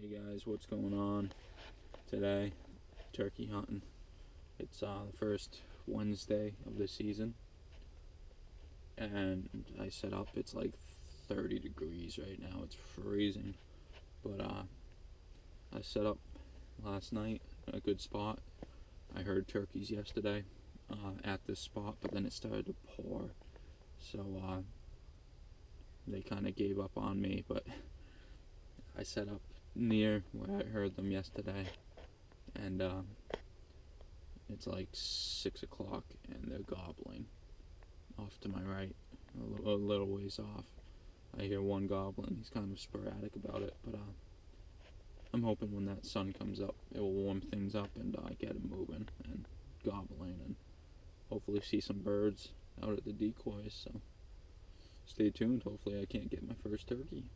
Hey guys, what's going on today? Turkey hunting. It's the first Wednesday of the season, and I set up. It's like 30 degrees right now. It's freezing, but I set up last night in a good spot. I heard turkeys yesterday at this spot, but then it started to pour, so they kind of gave up on me. But I set up near where I heard them yesterday, and it's like 6 o'clock and they're gobbling off to my right, a little ways off. I hear one gobbling. He's kind of sporadic about it, but I'm hoping when that sun comes up it will warm things up and get them moving and gobbling, and hopefully see some birds out at the decoys. So stay tuned. Hopefully I can't get my first turkey.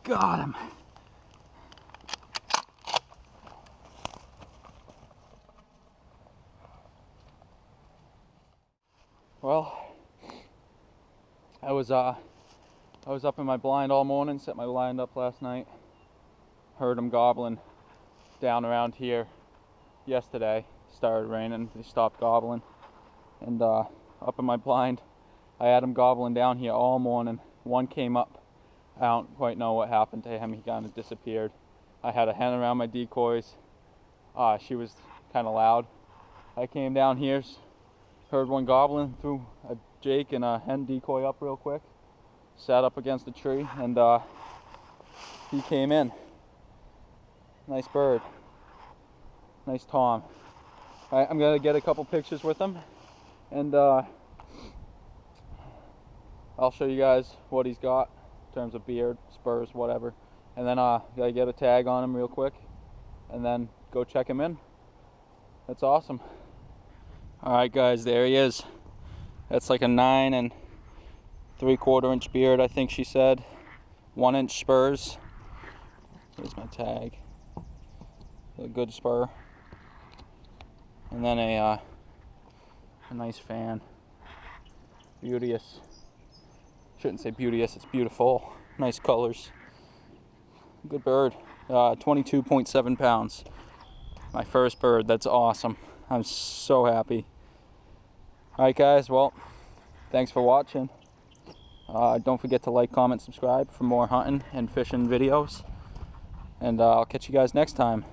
Got him. Well, I was up in my blind all morning, set my blind up last night. Heard them gobbling down around here yesterday. Started raining, they stopped gobbling. And up in my blind, I had them gobbling down here all morning. One came up. I don't quite know what happened to him. He kind of disappeared. I had a hen around my decoys. She was kind of loud. I came down here, heard one gobbling, threw a Jake and a hen decoy up real quick, sat up against the tree, and he came in. Nice bird. Nice tom. All right, I'm gonna get a couple pictures with him, and I'll show you guys what he's got in terms of beard, spurs, whatever. And then gotta get a tag on him real quick, and then go check him in. That's awesome. All right, guys, there he is. That's like a 9 3/4 inch beard, I think she said. 1 inch spurs. Here's my tag. A good spur. And then a nice fan. Beauteous. Shouldn't say beauteous, it's beautiful. Nice colors. Good bird. 22.7 pounds. My first bird. That's awesome. I'm so happy. Alright guys, well, thanks for watching. Don't forget to like, comment, subscribe for more hunting and fishing videos. And I'll catch you guys next time.